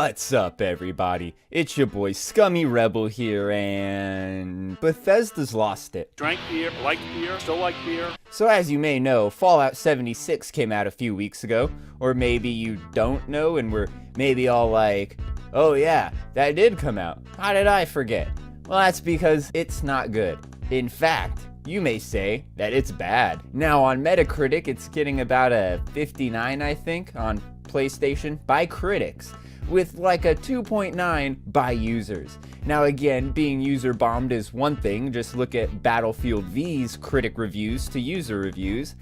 What's up, everybody? It's your boy Scummy Rebel here, and Bethesda's lost it. Drank beer, liked beer, still like beer. So as you may know, Fallout 76 came out a few weeks ago, or maybe you don't know and were maybe all like, oh yeah, that did come out. How did I forget? Well, that's because it's not good. In fact, you may say that it's bad. Now on Metacritic, it's getting about a 59, I think, on PlayStation by critics, with like a 2.9 by users. Now again, being user bombed is one thing, just look at Battlefield V's critic reviews to user reviews,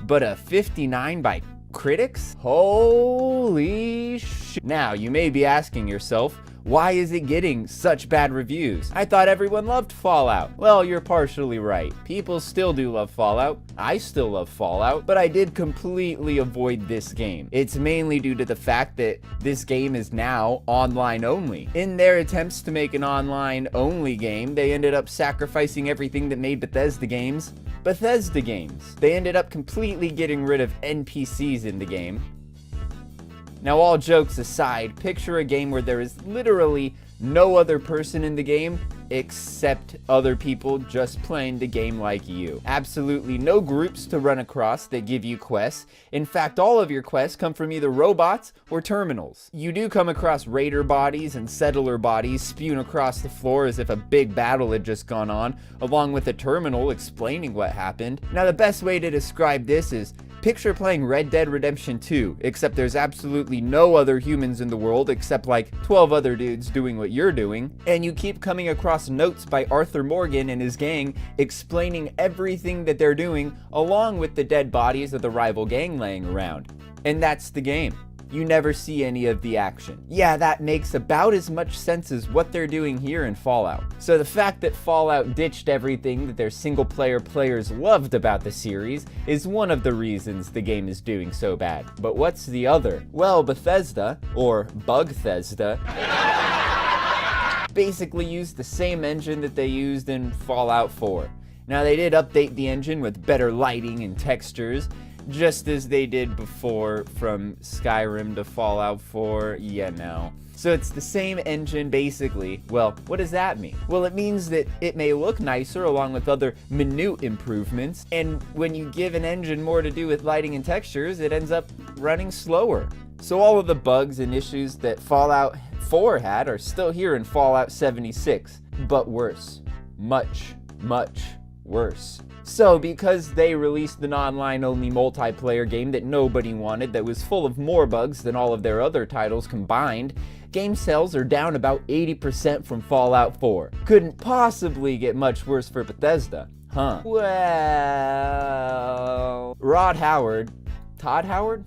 but a 59 by critics? Holy shit. Now you may be asking yourself, why is it getting such bad reviews? I thought everyone loved Fallout. Well, you're partially right. People still do love Fallout. I still love Fallout, but I did completely avoid this game. It's mainly due to the fact that this game is now online only. In their attempts to make an online only game, they ended up sacrificing everything that made Bethesda games. They ended up completely getting rid of NPCs in the game. Now, all jokes aside, picture a game where there is literally no other person in the game except other people just playing the game like you. Absolutely no groups to run across that give you quests. In fact, all of your quests come from either robots or terminals. You do come across raider bodies and settler bodies spewing across the floor as if a big battle had just gone on, along with a terminal explaining what happened. Now, the best way to describe this is picture playing Red Dead Redemption 2, except there's absolutely no other humans in the world except like 12 other dudes doing what you're doing, and you keep coming across notes by Arthur Morgan and his gang explaining everything that they're doing along with the dead bodies of the rival gang laying around. And that's the game. You never see any of the action. Yeah, that makes about as much sense as what they're doing here in Fallout. So the fact that Fallout ditched everything that their single-player players loved about the series is one of the reasons the game is doing so bad. But what's the other? Well, Bethesda, or Bugthesda, basically used the same engine that they used in Fallout 4. Now, they did update the engine with better lighting and textures, just as they did before from Skyrim to Fallout 4, So it's the same engine basically. Well, what does that mean? Well, it means that it may look nicer along with other minute improvements, and when you give an engine more to do with lighting and textures, it ends up running slower. So all of the bugs and issues that Fallout 4 had are still here in Fallout 76, but worse. Much, much worse. So, because they released an online-only multiplayer game that nobody wanted that was full of more bugs than all of their other titles combined, game sales are down about 80% from Fallout 4. Couldn't possibly get much worse for Bethesda, huh? Well, Todd Howard?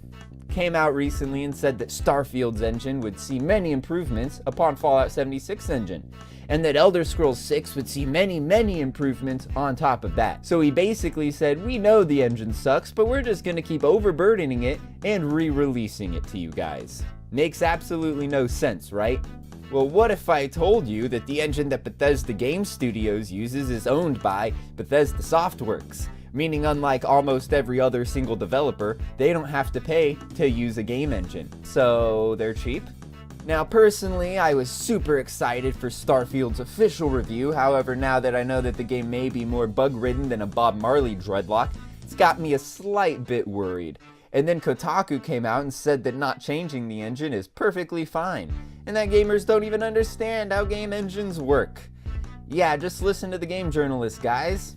Came out recently and said that Starfield's engine would see many improvements upon Fallout 76 engine, and that Elder Scrolls 6 would see many, many improvements on top of that. So he basically said, we know the engine sucks, but we're just gonna keep overburdening it and re-releasing it to you guys. Makes absolutely no sense, right? Well, what if I told you that the engine that Bethesda Game Studios uses is owned by Bethesda Softworks? Meaning, unlike almost every other single developer, they don't have to pay to use a game engine. So they're cheap? Now, personally, I was super excited for Starfield's official review. However, now that I know that the game may be more bug-ridden than a Bob Marley dreadlock, it's got me a slight bit worried. And then Kotaku came out and said that not changing the engine is perfectly fine, and that gamers don't even understand how game engines work. Yeah, just listen to the game journalist, guys.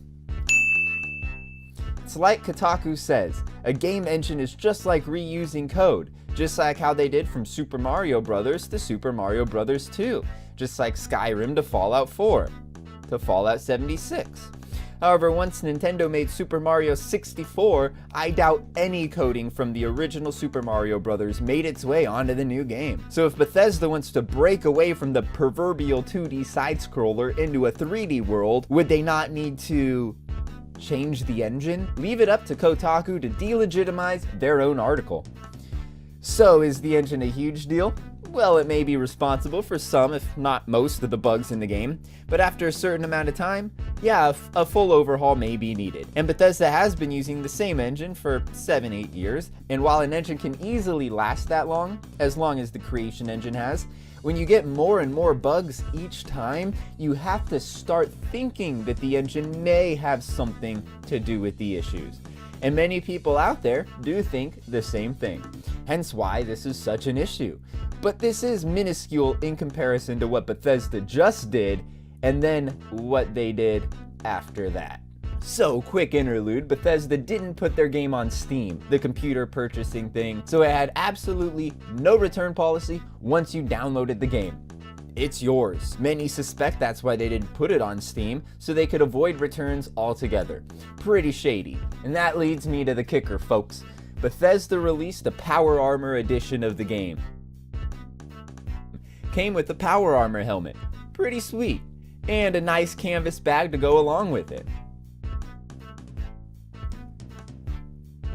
It's like Kotaku says, a game engine is just like reusing code. Just like how they did from Super Mario Bros. To Super Mario Bros. 2. Just like Skyrim to Fallout 4. To Fallout 76. However, once Nintendo made Super Mario 64, I doubt any coding from the original Super Mario Bros. Made its way onto the new game. So if Bethesda wants to break away from the proverbial 2D side-scroller into a 3D world, would they not need to change the engine? Leave it up to Kotaku to delegitimize their own article. So, is the engine a huge deal? well, it may be responsible for some, if not most, of the bugs in the game, but after a certain amount of time, yeah, a full overhaul may be needed. And Bethesda has been using the same engine for 7-8 years, and while an engine can easily last that long as the creation engine has, when you get more and more bugs each time, you have to start thinking that the engine may have something to do with the issues. And many people out there do think the same thing, hence why this is such an issue. But this is minuscule in comparison to what Bethesda just did, and then what they did after that. So, quick interlude, Bethesda didn't put their game on Steam, the computer purchasing thing, so it had absolutely no return policy once you downloaded the game. It's yours. Many suspect that's why they didn't put it on Steam, so they could avoid returns altogether. Pretty shady. And that leads me to the kicker, folks. Bethesda released a Power Armor edition of the game. Came with the Power Armor helmet. Pretty sweet. And a nice canvas bag to go along with it.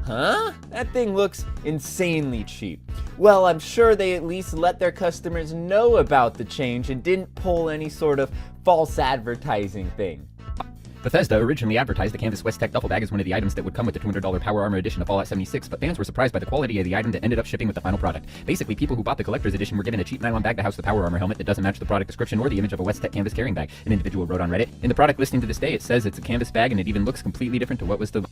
Huh? That thing looks insanely cheap. Well, I'm sure they at least let their customers know about the change and didn't pull any sort of false advertising thing. Bethesda originally advertised the Canvas West Tech duffel bag as one of the items that would come with the $200 Power Armor edition of Fallout 76, but fans were surprised by the quality of the item that ended up shipping with the final product. Basically, people who bought the collector's edition were given a cheap nylon bag to house the Power Armor helmet that doesn't match the product description or the image of a West Tech canvas carrying bag. An individual wrote on Reddit, "In the product listing to this day, it says it's a canvas bag and it even looks completely different to what was the..."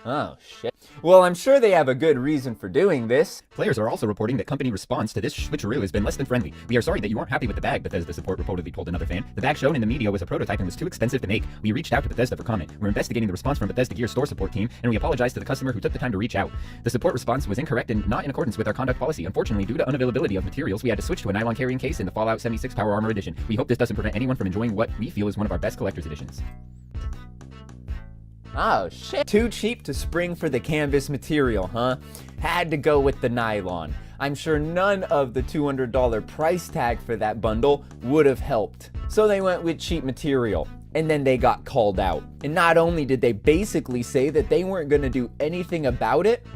Oh, shit. Well, I'm sure they have a good reason for doing this. Players are also reporting that company response to this switcheroo has been less than friendly. "We are sorry that you aren't happy with the bag," Bethesda support reportedly told another fan. "The bag shown in the media was a prototype and was too expensive to make. We reached out to Bethesda for comment. We're investigating the response from Bethesda Gear store support team, and we apologize to the customer who took the time to reach out. The support response was incorrect and not in accordance with our conduct policy. Unfortunately, due to unavailability of materials, we had to switch to a nylon carrying case in the Fallout 76 Power Armor edition. We hope this doesn't prevent anyone from enjoying what we feel is one of our best collector's editions." Oh shit. Too cheap to spring for the canvas material, huh? Had to go with the nylon. I'm sure none of the $200 price tag for that bundle would have helped. So they went with cheap material. And then they got called out. And not only did they basically say that they weren't going to do anything about it,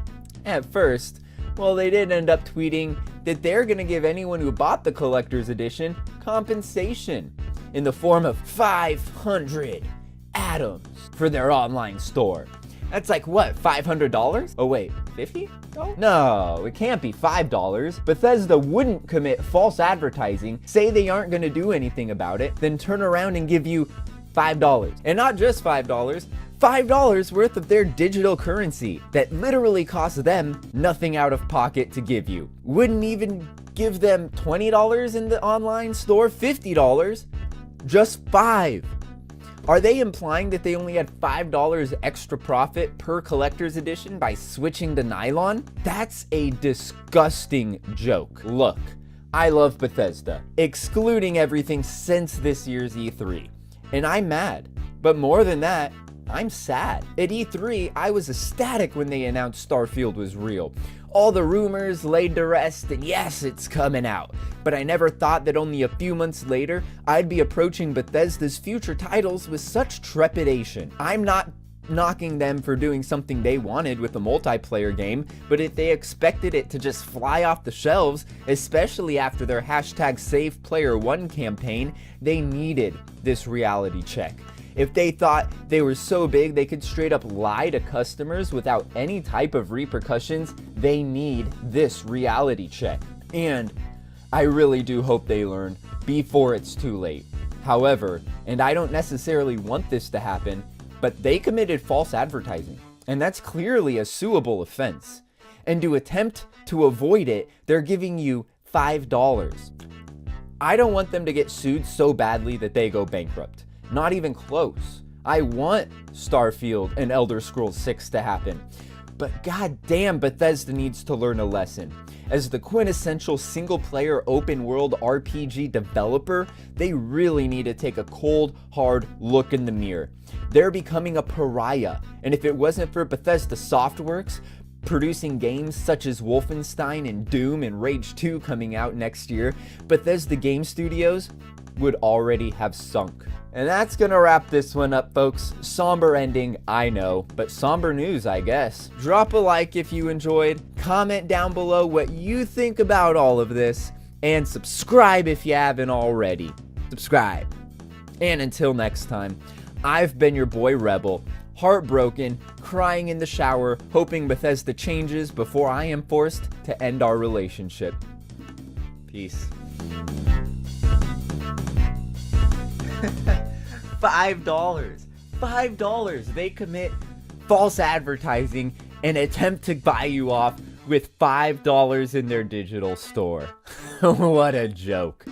at first, well, they did end up tweeting that they're going to give anyone who bought the collector's edition compensation in the form of 500 atoms for their online store. That's like what, $500? Oh wait, $50? No, it can't be $5. Bethesda wouldn't commit false advertising, say they aren't going to do anything about it, then turn around and give you $5. And not just $5, $5 worth of their digital currency that literally costs them nothing out of pocket to give you. Wouldn't even give them $20 in the online store, $50, just $5. Are they implying that they only had $5 extra profit per collector's edition by switching to nylon? That's a disgusting joke. Look, I love Bethesda, excluding everything since this year's E3. And I'm mad. But more than that, I'm sad. At E3, I was ecstatic when they announced Starfield was real. All the rumors laid to rest, and yes, it's coming out. But I never thought that only a few months later, I'd be approaching Bethesda's future titles with such trepidation. I'm not knocking them for doing something they wanted with a multiplayer game, but if they expected it to just fly off the shelves, especially after their #SavePlayer1 campaign, they needed this reality check. If they thought they were so big they could straight up lie to customers without any type of repercussions, they need this reality check. And I really do hope they learn before it's too late. However, and I don't necessarily want this to happen, but they committed false advertising, and that's clearly a suable offense. And to attempt to avoid it, they're giving you $5. I don't want them to get sued so badly that they go bankrupt. Not even close. I want Starfield and Elder Scrolls 6 to happen. But goddamn, Bethesda needs to learn a lesson. As the quintessential single-player open-world RPG developer, they really need to take a cold, hard look in the mirror. They're becoming a pariah, and if it wasn't for Bethesda Softworks, producing games such as Wolfenstein and Doom and Rage 2 coming out next year, Bethesda Game Studios, would already have sunk. And that's gonna wrap this one up, folks. Somber ending, I know, but somber news, I guess. Drop a like if you enjoyed, comment down below what you think about all of this, and subscribe if you haven't already. Subscribe. And until next time, I've been your boy Rebel, heartbroken, crying in the shower, hoping Bethesda changes before I am forced to end our relationship. Peace. $5. They commit false advertising and attempt to buy you off with $5 in their digital store. What a joke.